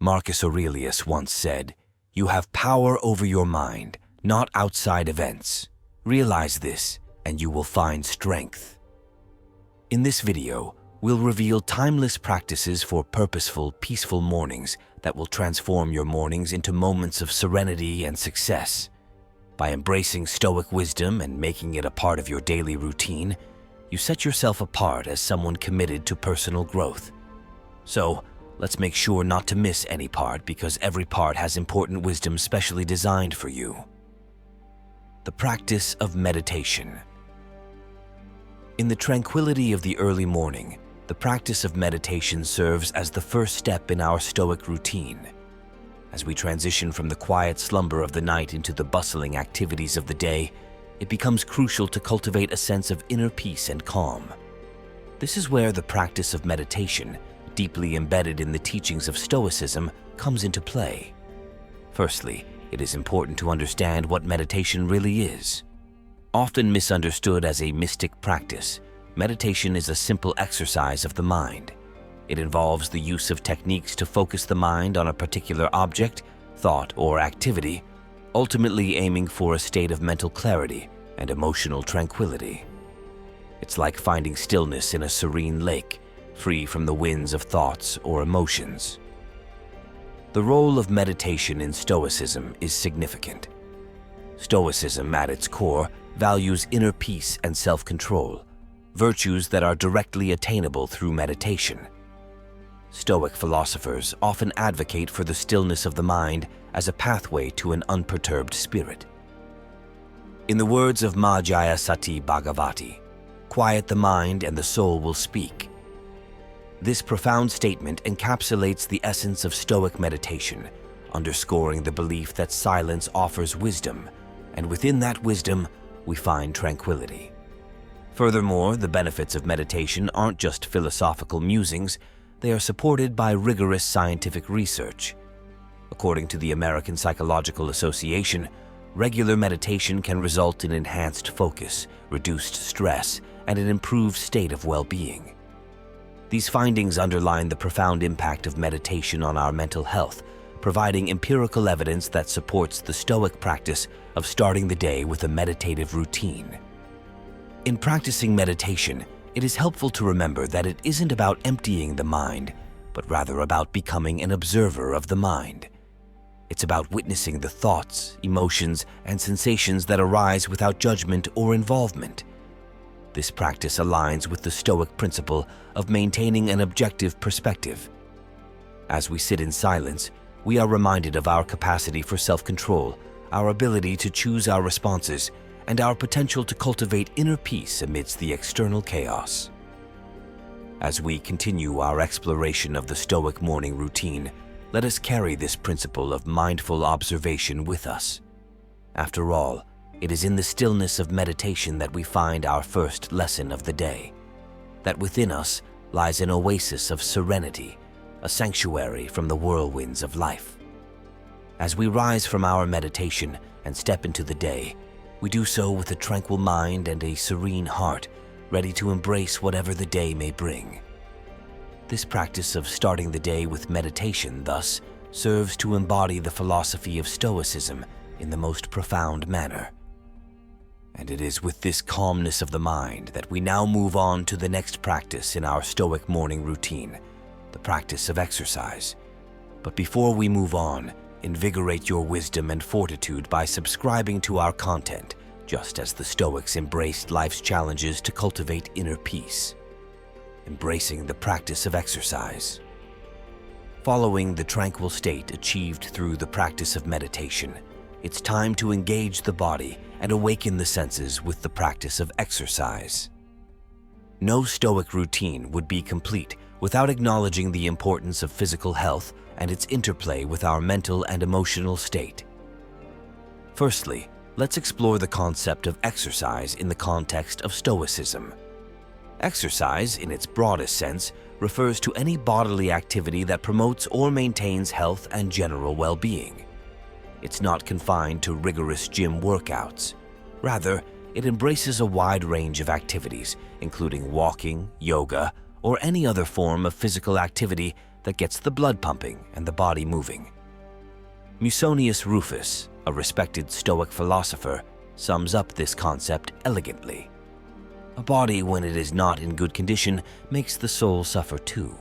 Marcus Aurelius once said, "You have power over your mind, not outside events. Realize this, and you will find strength." In this video, we'll reveal timeless practices for purposeful, peaceful mornings that will transform your mornings into moments of serenity and success. By embracing Stoic wisdom and making it a part of your daily routine, you set yourself apart as someone committed to personal growth. So, let's make sure not to miss any part, because every part has important wisdom specially designed for you. The practice of meditation. In the tranquility of the early morning, the practice of meditation serves as the first step in our Stoic routine. As we transition from the quiet slumber of the night into the bustling activities of the day, it becomes crucial to cultivate a sense of inner peace and calm. This is where the practice of meditation, deeply embedded in the teachings of Stoicism, comes into play. Firstly, it is important to understand what meditation really is. Often misunderstood as a mystic practice, meditation is a simple exercise of the mind. It involves the use of techniques to focus the mind on a particular object, thought, or activity, ultimately aiming for a state of mental clarity and emotional tranquility. It's like finding stillness in a serene lake, free from the winds of thoughts or emotions. The role of meditation in Stoicism is significant. Stoicism, at its core, values inner peace and self-control, virtues that are directly attainable through meditation. Stoic philosophers often advocate for the stillness of the mind as a pathway to an unperturbed spirit. In the words of Majjhaya Sati Bhagavati, "Quiet the mind and the soul will speak." This profound statement encapsulates the essence of Stoic meditation, underscoring the belief that silence offers wisdom, and within that wisdom, we find tranquility. Furthermore, the benefits of meditation aren't just philosophical musings, they are supported by rigorous scientific research. According to the American Psychological Association, regular meditation can result in enhanced focus, reduced stress, and an improved state of well-being. These findings underline the profound impact of meditation on our mental health, providing empirical evidence that supports the Stoic practice of starting the day with a meditative routine. In practicing meditation, it is helpful to remember that it isn't about emptying the mind, but rather about becoming an observer of the mind. It's about witnessing the thoughts, emotions, and sensations that arise without judgment or involvement. This practice aligns with the Stoic principle of maintaining an objective perspective. As we sit in silence, we are reminded of our capacity for self-control, our ability to choose our responses, and our potential to cultivate inner peace amidst the external chaos. As we continue our exploration of the Stoic morning routine, let us carry this principle of mindful observation with us. After all, it is in the stillness of meditation that we find our first lesson of the day, that within us lies an oasis of serenity, a sanctuary from the whirlwinds of life. As we rise from our meditation and step into the day, we do so with a tranquil mind and a serene heart, ready to embrace whatever the day may bring. This practice of starting the day with meditation, thus, serves to embody the philosophy of Stoicism in the most profound manner. And it is with this calmness of the mind that we now move on to the next practice in our Stoic morning routine, the practice of exercise. But before we move on, invigorate your wisdom and fortitude by subscribing to our content, just as the Stoics embraced life's challenges to cultivate inner peace. Embracing the practice of exercise. Following the tranquil state achieved through the practice of meditation, it's time to engage the body and awaken the senses with the practice of exercise. No Stoic routine would be complete without acknowledging the importance of physical health and its interplay with our mental and emotional state. Firstly, let's explore the concept of exercise in the context of Stoicism. Exercise, in its broadest sense, refers to any bodily activity that promotes or maintains health and general well-being. It's not confined to rigorous gym workouts. Rather, it embraces a wide range of activities, including walking, yoga, or any other form of physical activity that gets the blood pumping and the body moving. Musonius Rufus, a respected Stoic philosopher, sums up this concept elegantly. A body, when it is not in good condition, makes the soul suffer too.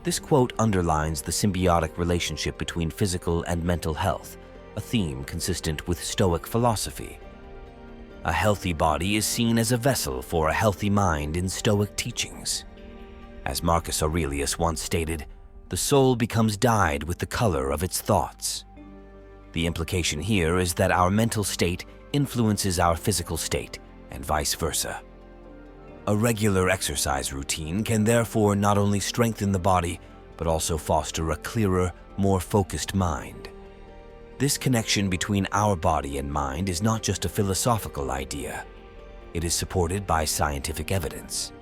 This quote underlines the symbiotic relationship between physical and mental health, a theme consistent with Stoic philosophy. A healthy body is seen as a vessel for a healthy mind in Stoic teachings. As Marcus Aurelius once stated, the soul becomes dyed with the color of its thoughts. The implication here is that our mental state influences our physical state, and vice versa. A regular exercise routine can therefore not only strengthen the body, but also foster a clearer, more focused mind. This connection between our body and mind is not just a philosophical idea. It is supported by scientific evidence.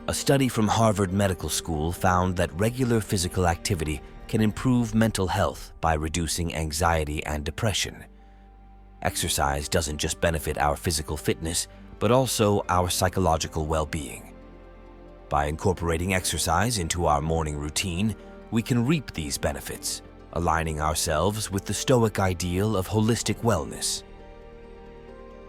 A study from Harvard Medical School found that regular physical activity can improve mental health by reducing anxiety and depression. Exercise doesn't just benefit our physical fitness, but also our psychological well-being. By incorporating exercise into our morning routine, we can reap these benefits, aligning ourselves with the Stoic ideal of holistic wellness.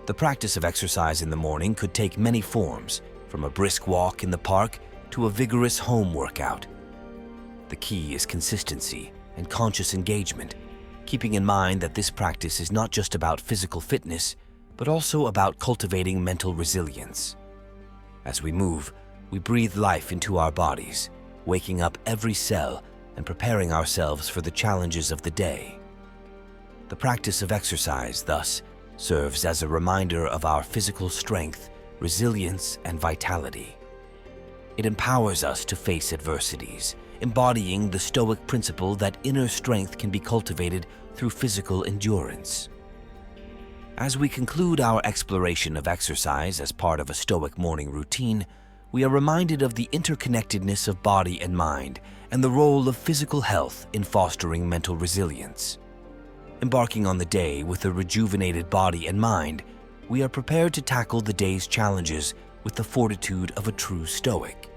The practice of exercise in the morning could take many forms, from a brisk walk in the park to a vigorous home workout. The key is consistency and conscious engagement, keeping in mind that this practice is not just about physical fitness, but also about cultivating mental resilience. As we move, we breathe life into our bodies, waking up every cell and preparing ourselves for the challenges of the day. The practice of exercise, thus, serves as a reminder of our physical strength, resilience, and vitality. It empowers us to face adversities, embodying the Stoic principle that inner strength can be cultivated through physical endurance. As we conclude our exploration of exercise as part of a Stoic morning routine, we are reminded of the interconnectedness of body and mind and the role of physical health in fostering mental resilience. Embarking on the day with a rejuvenated body and mind, we are prepared to tackle the day's challenges with the fortitude of a true Stoic.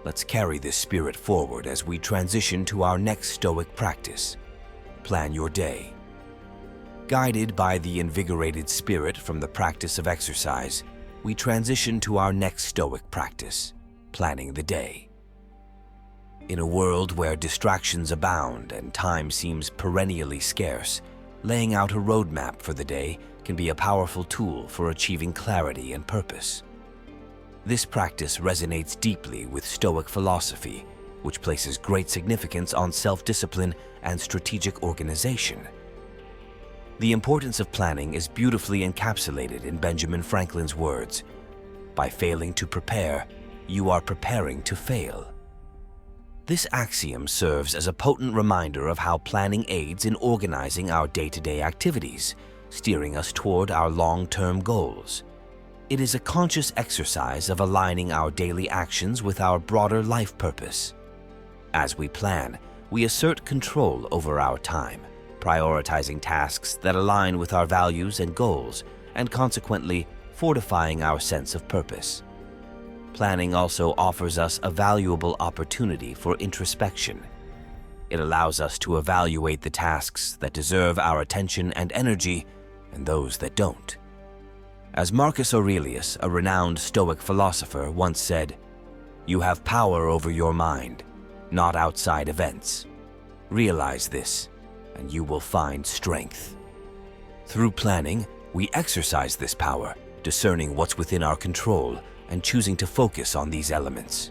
Let's carry this spirit forward as we transition to our next Stoic practice. Plan your day. Guided by the invigorated spirit from the practice of exercise, we transition to our next Stoic practice, planning the day. In a world where distractions abound and time seems perennially scarce, laying out a roadmap for the day can be a powerful tool for achieving clarity and purpose. This practice resonates deeply with Stoic philosophy, which places great significance on self-discipline and strategic organization. The importance of planning is beautifully encapsulated in Benjamin Franklin's words, "By failing to prepare, you are preparing to fail." This axiom serves as a potent reminder of how planning aids in organizing our day-to-day activities, steering us toward our long-term goals. It is a conscious exercise of aligning our daily actions with our broader life purpose. As we plan, we assert control over our time, prioritizing tasks that align with our values and goals, and consequently fortifying our sense of purpose. Planning also offers us a valuable opportunity for introspection. It allows us to evaluate the tasks that deserve our attention and energy and those that don't. As Marcus Aurelius, a renowned Stoic philosopher, once said, "You have power over your mind, not outside events. Realize this, and you will find strength." Through planning, we exercise this power, discerning what's within our control and choosing to focus on these elements.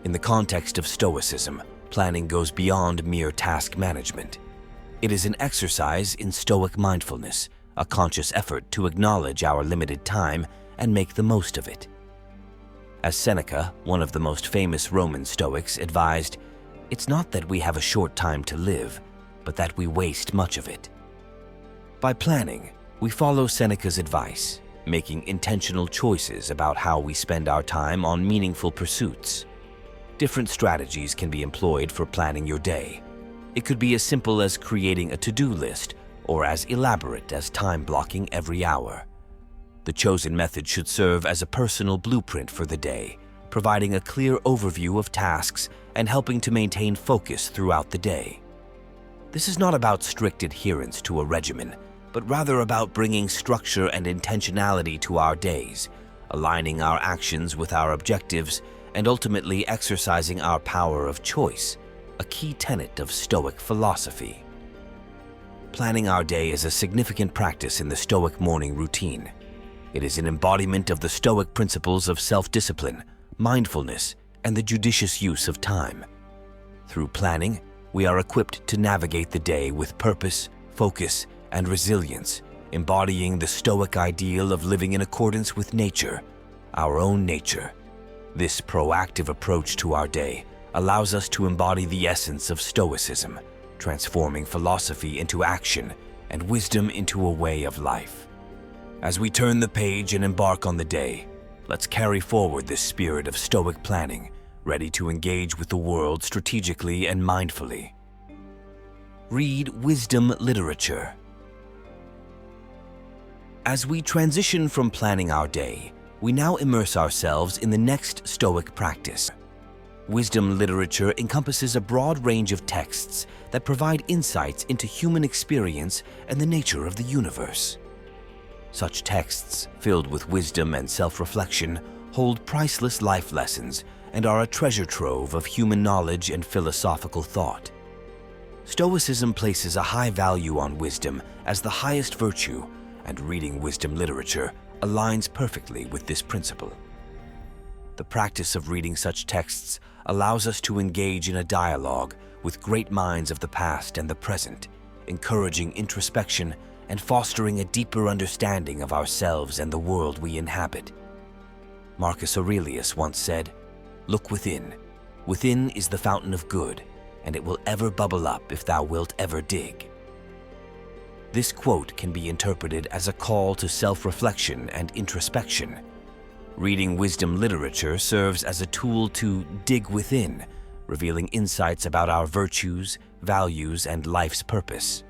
In the context of Stoicism, planning goes beyond mere task management. It is an exercise in Stoic mindfulness, a conscious effort to acknowledge our limited time and make the most of it. As Seneca, one of the most famous Roman Stoics, advised, "It's not that we have a short time to live, but that we waste much of it." By planning, we follow Seneca's advice, making intentional choices about how we spend our time on meaningful pursuits. Different strategies can be employed for planning your day. It could be as simple as creating a to-do list or as elaborate as time blocking every hour. The chosen method should serve as a personal blueprint for the day, providing a clear overview of tasks and helping to maintain focus throughout the day. This is not about strict adherence to a regimen, but rather about bringing structure and intentionality to our days, aligning our actions with our objectives, and ultimately exercising our power of choice, a key tenet of Stoic philosophy. Planning our day is a significant practice in the Stoic morning routine. It is an embodiment of the Stoic principles of self-discipline, mindfulness, and the judicious use of time. Through planning, we are equipped to navigate the day with purpose, focus, and resilience, embodying the Stoic ideal of living in accordance with nature, our own nature. This proactive approach to our day allows us to embody the essence of Stoicism, transforming philosophy into action and wisdom into a way of life. As we turn the page and embark on the day, let's carry forward this spirit of Stoic planning, ready to engage with the world strategically and mindfully. Read wisdom literature. As we transition from planning our day, we now immerse ourselves in the next Stoic practice. Wisdom literature encompasses a broad range of texts that provide insights into human experience and the nature of the universe. Such texts, filled with wisdom and self-reflection, hold priceless life lessons and are a treasure trove of human knowledge and philosophical thought. Stoicism places a high value on wisdom as the highest virtue, and reading wisdom literature aligns perfectly with this principle. The practice of reading such texts allows us to engage in a dialogue with great minds of the past and the present, encouraging introspection and fostering a deeper understanding of ourselves and the world we inhabit. Marcus Aurelius once said, "Look within. Within is the fountain of good, and it will ever bubble up if thou wilt ever dig." This quote can be interpreted as a call to self-reflection and introspection. Reading wisdom literature serves as a tool to dig within, revealing insights about our virtues, values, and life's purpose.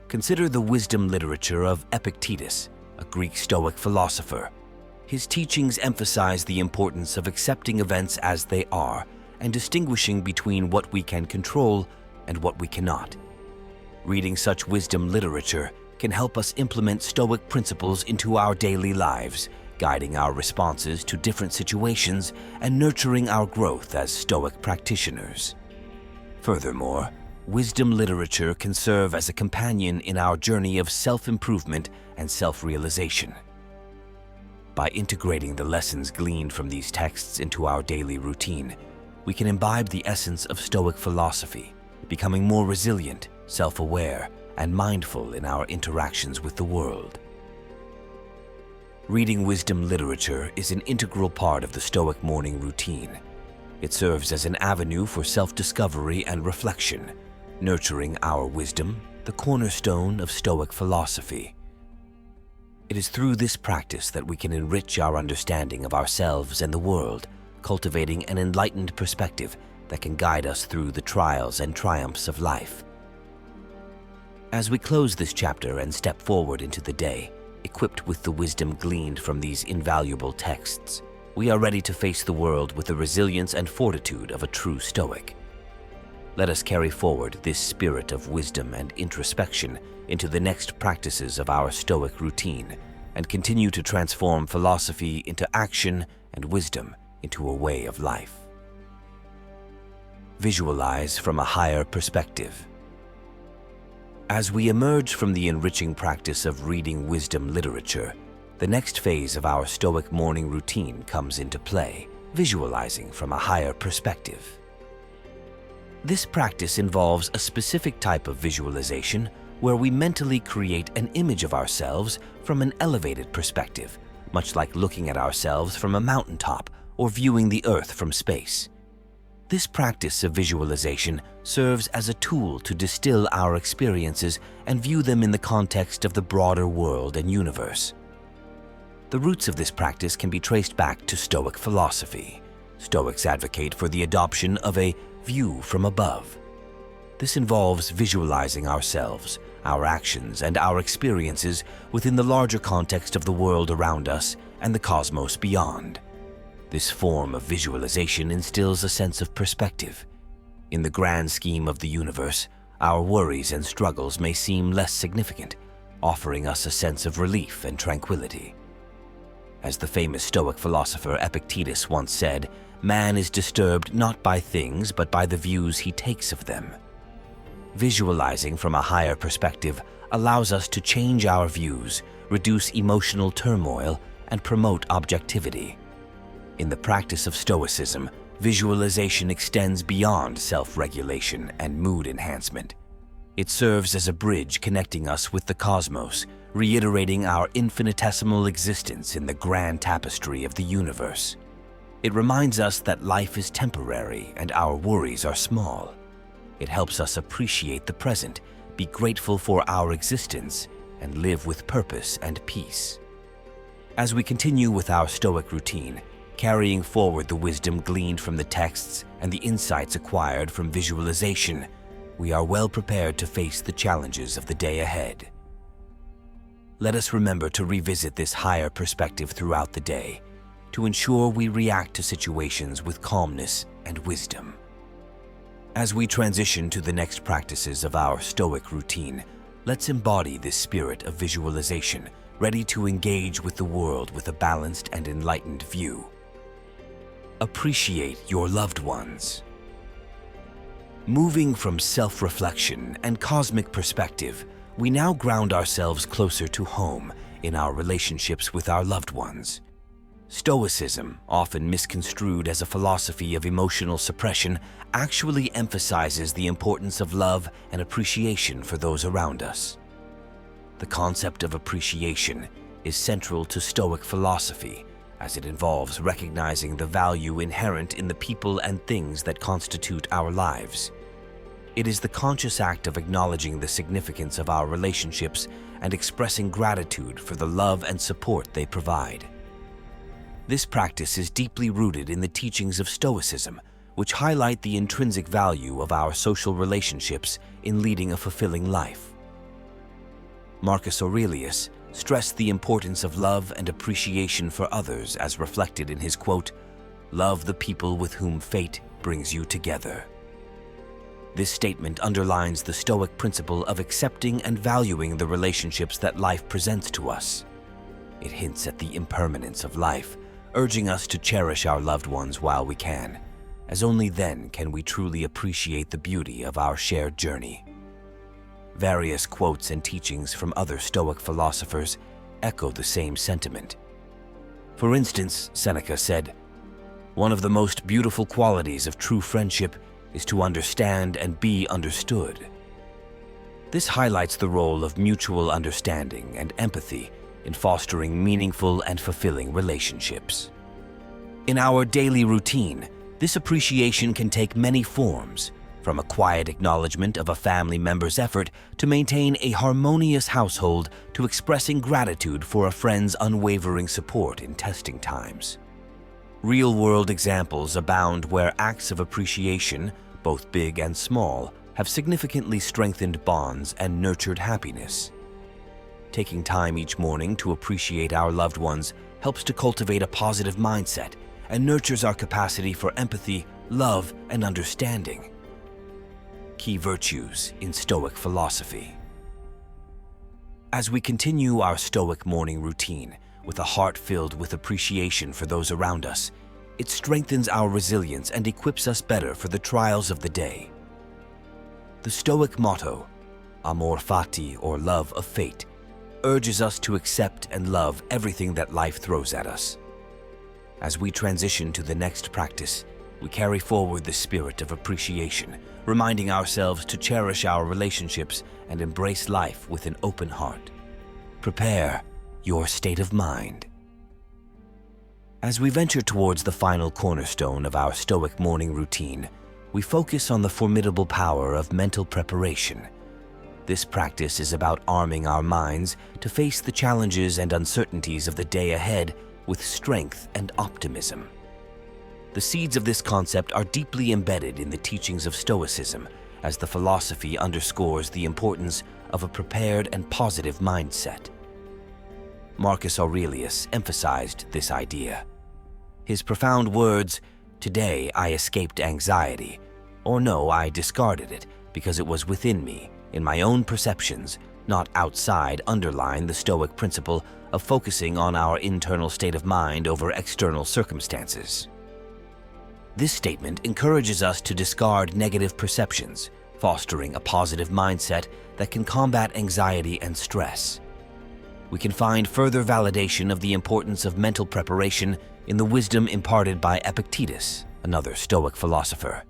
Consider the wisdom literature of Epictetus, a Greek Stoic philosopher. His teachings emphasize the importance of accepting events as they are and distinguishing between what we can control and what we cannot. Reading such wisdom literature can help us implement Stoic principles into our daily lives, guiding our responses to different situations and nurturing our growth as Stoic practitioners. Furthermore, wisdom literature can serve as a companion in our journey of self-improvement and self-realization. By integrating the lessons gleaned from these texts into our daily routine, we can imbibe the essence of Stoic philosophy, becoming more resilient, self-aware, and mindful in our interactions with the world. Reading wisdom literature is an integral part of the Stoic morning routine. It serves as an avenue for self-discovery and reflection, nurturing our wisdom, the cornerstone of Stoic philosophy. It is through this practice that we can enrich our understanding of ourselves and the world, cultivating an enlightened perspective that can guide us through the trials and triumphs of life. As we close this chapter and step forward into the day, equipped with the wisdom gleaned from these invaluable texts, we are ready to face the world with the resilience and fortitude of a true Stoic. Let us carry forward this spirit of wisdom and introspection into the next practices of our Stoic routine and continue to transform philosophy into action and wisdom into a way of life. Visualize from a higher perspective. As we emerge from the enriching practice of reading wisdom literature, the next phase of our Stoic morning routine comes into play, visualizing from a higher perspective. This practice involves a specific type of visualization where we mentally create an image of ourselves from an elevated perspective, much like looking at ourselves from a mountaintop or viewing the Earth from space. This practice of visualization serves as a tool to distill our experiences and view them in the context of the broader world and universe. The roots of this practice can be traced back to Stoic philosophy. Stoics advocate for the adoption of a view from above. This involves visualizing ourselves, our actions, and our experiences within the larger context of the world around us and the cosmos beyond. This form of visualization instills a sense of perspective. In the grand scheme of the universe, our worries and struggles may seem less significant, offering us a sense of relief and tranquility. As the famous Stoic philosopher Epictetus once said, man is disturbed not by things but by the views he takes of them. Visualizing from a higher perspective allows us to change our views, reduce emotional turmoil, and promote objectivity. In the practice of Stoicism, visualization extends beyond self-regulation and mood enhancement. It serves as a bridge connecting us with the cosmos, reiterating our infinitesimal existence in the grand tapestry of the universe. It reminds us that life is temporary and our worries are small. It helps us appreciate the present, be grateful for our existence, and live with purpose and peace. As we continue with our Stoic routine, carrying forward the wisdom gleaned from the texts and the insights acquired from visualization, we are well prepared to face the challenges of the day ahead. Let us remember to revisit this higher perspective throughout the day, to ensure we react to situations with calmness and wisdom. As we transition to the next practices of our Stoic routine, let's embody this spirit of visualization, ready to engage with the world with a balanced and enlightened view. Appreciate your loved ones. Moving from self-reflection and cosmic perspective, we now ground ourselves closer to home in our relationships with our loved ones. Stoicism, often misconstrued as a philosophy of emotional suppression, actually emphasizes the importance of love and appreciation for those around us. The concept of appreciation is central to Stoic philosophy, as it involves recognizing the value inherent in the people and things that constitute our lives. It is the conscious act of acknowledging the significance of our relationships and expressing gratitude for the love and support they provide. This practice is deeply rooted in the teachings of Stoicism, which highlight the intrinsic value of our social relationships in leading a fulfilling life. Marcus Aurelius stressed the importance of love and appreciation for others as reflected in his quote, "Love the people with whom fate brings you together." This statement underlines the Stoic principle of accepting and valuing the relationships that life presents to us. It hints at the impermanence of life, urging us to cherish our loved ones while we can, as only then can we truly appreciate the beauty of our shared journey. Various quotes and teachings from other Stoic philosophers echo the same sentiment. For instance, Seneca said, "One of the most beautiful qualities of true friendship is to understand and be understood." This highlights the role of mutual understanding and empathy in fostering meaningful and fulfilling relationships. In our daily routine, this appreciation can take many forms, from a quiet acknowledgement of a family member's effort to maintain a harmonious household to expressing gratitude for a friend's unwavering support in testing times. Real-world examples abound where acts of appreciation, both big and small, have significantly strengthened bonds and nurtured happiness. Taking time each morning to appreciate our loved ones helps to cultivate a positive mindset and nurtures our capacity for empathy, love, and understanding. Key virtues in Stoic philosophy. As we continue our Stoic morning routine with a heart filled with appreciation for those around us, it strengthens our resilience and equips us better for the trials of the day. The Stoic motto, Amor Fati, or love of fate, urges us to accept and love everything that life throws at us. As we transition to the next practice, we carry forward the spirit of appreciation, reminding ourselves to cherish our relationships and embrace life with an open heart. Prepare your state of mind. As we venture towards the final cornerstone of our Stoic morning routine, we focus on the formidable power of mental preparation. This practice is about arming our minds to face the challenges and uncertainties of the day ahead with strength and optimism. The seeds of this concept are deeply embedded in the teachings of Stoicism, as the philosophy underscores the importance of a prepared and positive mindset. Marcus Aurelius emphasized this idea. His profound words, "Today I escaped anxiety," or no, I discarded it because it was within me, in my own perceptions, not outside, underline the Stoic principle of focusing on our internal state of mind over external circumstances. This statement encourages us to discard negative perceptions, fostering a positive mindset that can combat anxiety and stress. We can find further validation of the importance of mental preparation in the wisdom imparted by Epictetus, another Stoic philosopher.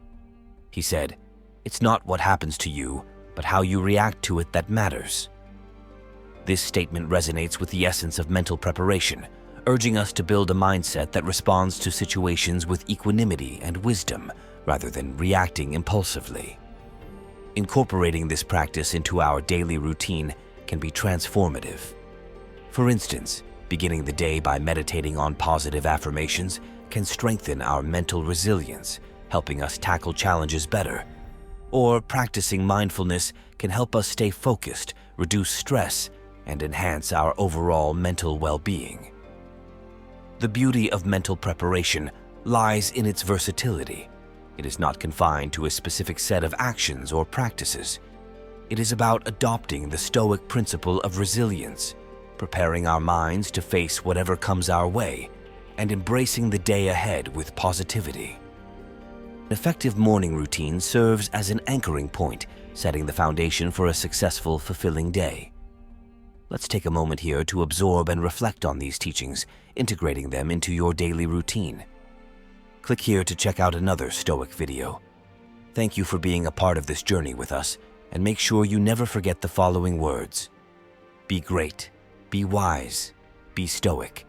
He said, "It's not what happens to you, but how you react to it that matters." This statement resonates with the essence of mental preparation, urging us to build a mindset that responds to situations with equanimity and wisdom rather than reacting impulsively. Incorporating this practice into our daily routine can be transformative. For instance, beginning the day by meditating on positive affirmations can strengthen our mental resilience, helping us tackle challenges better. Or practicing mindfulness can help us stay focused, reduce stress, and enhance our overall mental well-being. The beauty of mental preparation lies in its versatility. It is not confined to a specific set of actions or practices. It is about adopting the Stoic principle of resilience, preparing our minds to face whatever comes our way, and embracing the day ahead with positivity. An effective morning routine serves as an anchoring point, setting the foundation for a successful, fulfilling day. Let's take a moment here to absorb and reflect on these teachings, integrating them into your daily routine. Click here to check out another Stoic video. Thank you for being a part of this journey with us, and make sure you never forget the following words: be great, be wise, be stoic.